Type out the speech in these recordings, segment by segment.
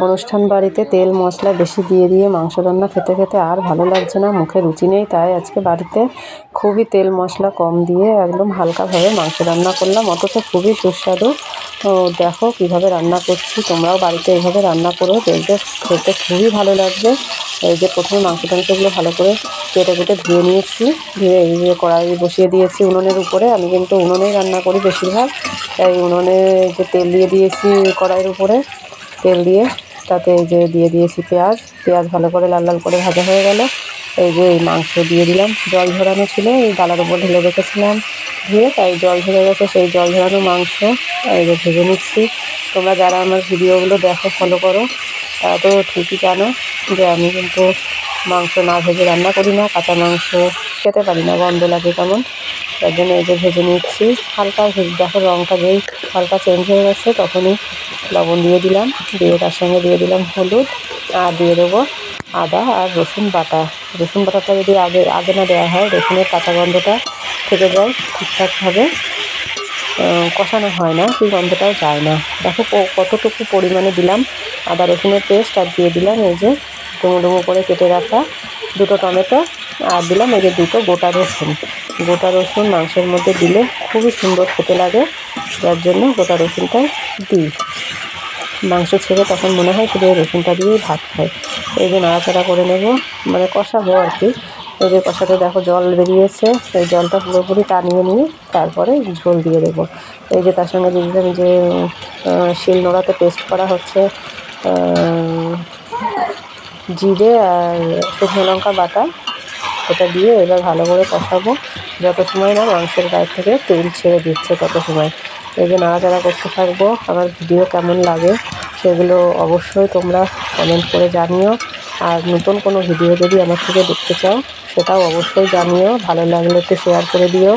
অনুষ্ঠান বাড়িতে তেল মশলা বেশি দিয়ে দিয়ে মাংস রান্না খেতে খেতে আর ভালো লাগছে না, মুখে রুচি নেই। তাই আজকে বাড়িতে খুবই তেল মশলা কম দিয়ে একদম হালকাভাবে মাংস রান্না করলাম, অথচ খুবই সুস্বাদু। তো দেখো কীভাবে রান্না করছি, তোমরাও বাড়িতে এইভাবে রান্না করো, দেখবে খেতে খুবই ভালো লাগবে। এই যে প্রথমে মাংস টাংসগুলো ভালো করে কেটে কেটে ধুয়ে নিয়েছি, ধুয়ে এই যে কড়াই বসিয়ে দিয়েছি উনুনের উপরে। আমি কিন্তু উনুনেই রান্না করি বেশিরভাগ, তাই উনুনে যে তেল দিয়ে দিয়েছি কড়াইয়ের উপরে, তেল দিয়ে তাতে এই যে দিয়ে দিয়েছি পেঁয়াজ। পেঁয়াজ ভালো করে লাল লাল করে ভাজা হয়ে গেল। এই যে এই মাংস দিয়ে দিলাম, জল ঝরানো ছিল, এই ডালার উপর ঢেলে রেখেছিলাম ধুয়ে, তাই জল ঝরে গেছে। সেই জল ঝরানো মাংস এই যে ভেজে নিচ্ছি। তোমরা যারা আমার ভিডিওগুলো দেখো, ফলো করো, তারা তো ঠিকই জানো যে আমি কিন্তু মাংস না ভেজে রান্না করি না। কাঁচা মাংস খেতে পারি না, গন্ধ লাগে কেমন। তার জন্য এই যে ভেজে নিচ্ছি হালকা। দেখো রঙটা যেই হালকা চেঞ্জ হয়ে গেছে তখনই লবণ দিয়ে দিলাম, দিয়ে তার সঙ্গে দিয়ে দিলাম হলুদ, আর দিয়ে দেবো আদা আর রসুন বাটা। রসুন বাটাটা যদি আগে আগে না দেওয়া হয়, রসুনের কাঁচা গন্ধটা থেকে যায়, ঠিকঠাকভাবে কষানো হয় না, সেই গন্ধটাও যায় না। দেখো কতটুকু পরিমাণে দিলাম আদা রসুনের পেস্ট, আর দিয়ে দিলাম এই যে ডুমো ডুমো করে কেটে রাখা দুটো টমেটো, আর দিলাম এই যে দুটো গোটা রসুন। গোটা রসুন মাংসের মধ্যে দিলে খুবই সুন্দর খেতে লাগে, যার জন্য গোটা রসুনটা দিই। মাংস ছেড়ে তখন মনে হয় শুধু এই রসুনটা দিয়েই ভাত খাই। এই যে নাড়াচাড়া করে নেব, মানে কষাবো আর কি। এই যে কষাতে দেখো জল বেরিয়েছে, এই জলটা পুরোপুরি টানিয়ে নিয়ে তারপরে ঝোল দিয়ে দেবো। এই যে তার সঙ্গে দিয়ে দিলাম যে শিলনোড়াতে পেস্ট করা হচ্ছে জিরে আর শুকনো লঙ্কা বাটা, এটা দিয়ে এবার ভালো করে কষাবো যত সময় না মাংসের গায়ে থেকে তেল ছেড়ে দিচ্ছে তত সময়। এই যে নাড়াচাড়া করতে থাকবো। আমার ভিডিও কেমন লাগে সেগুলো অবশ্যই তোমরা কমেন্ট করে জানিও, আর নতুন কোনো ভিডিও যদি আমার থেকে দেখতে চাও সেটাও অবশ্যই জানিও। ভালো লাগলে একটু শেয়ার করে দিও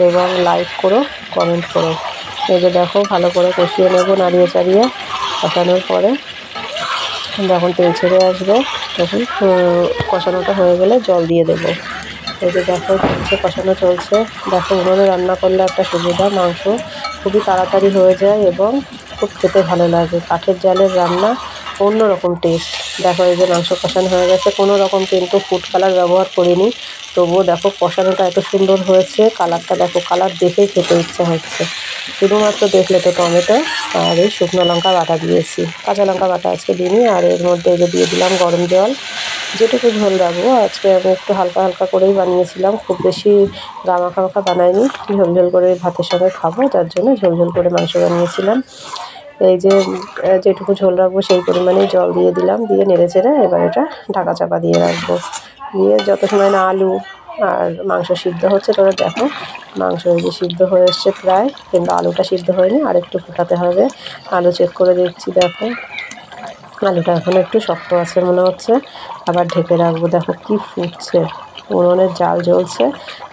এবং লাইক করো, কমেন্ট করো। এই যে দেখো ভালো করে কষিয়ে নেবো নাড়িয়ে চাড়িয়ে। কষানোর পরে যখন তেল ছেড়ে আসবে তখন কষানোটা হয়ে গেলে জল দিয়ে দেবো। এই যে দেখো চলছে, কষানো চলছে। দেখো উনুনে রান্না করলে একটা সুবিধা, মাংস খুবই তাড়াতাড়ি হয়ে যায় এবং খুব খেতে ভালো লাগে। কাঠের জালের রান্না অন্য রকম টেস্ট। দেখো এই যে মাংস কষানো হয়ে গেছে, কোনো রকম কিন্তু ফুড কালার ব্যবহার করিনি, তবুও দেখো কষানোটা এত সুন্দর হয়েছে। কালারটা দেখো, কালার দেখেই খেতে ইচ্ছা হচ্ছে। শুধুমাত্র দেখলে তো টমেটো আর এই শুকনো লঙ্কা বাটা দিয়েছি, কাঁচা লঙ্কা বাটা আজকে দিইনি। আর এর মধ্যে যে দিয়ে দিলাম গরম জল, যেটুকু ঝোল রাখবো। আজকে আমি একটু হালকা হালকা করেই বানিয়েছিলাম, খুব বেশি গামাখা মাখা বানাইনি, ঝোল ঝোল করে ভাতের সঙ্গে খাবো, যার জন্য ঝোল ঝোল করে মাংস বানিয়েছিলাম। এই যে যেটুকু ঝোল রাখবো সেই পরিমাণেই জল দিয়ে দিলাম, দিয়ে নেড়ে চেড়ে এবার এটা ঢাকা চাপা দিয়ে রাখবো। দিয়ে যত সময় না আলু আর মাংস সিদ্ধ হচ্ছে, তোরা দেখো মাংস এই যে সিদ্ধ হয়ে এসছে প্রায়, কিন্তু আলুটা সিদ্ধ হয়নি, আর একটু ফোটাতে হবে। আলু চেক করে দেখছি, দেখো আলুটা এখন একটু শক্ত আছে মনে হচ্ছে, আবার ঢেকে রাখবো। দেখো কি ফুটছে, উনুনের জাল জ্বলছে,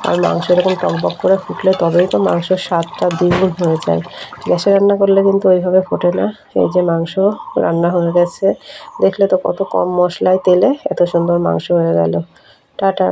আর মাংস এরকম টকবক করে ফুটলে তবেই তো মাংসের স্বাদটা দ্বিগুণ হয়ে যায়। গ্যাসে রান্না করলে কিন্তু ওইভাবে ফোটে না। এই যে মাংস রান্না হয়ে গেছে, দেখলে তো কত কম মশলায় তেলে এত সুন্দর মাংস হয়ে গেল। টাটা।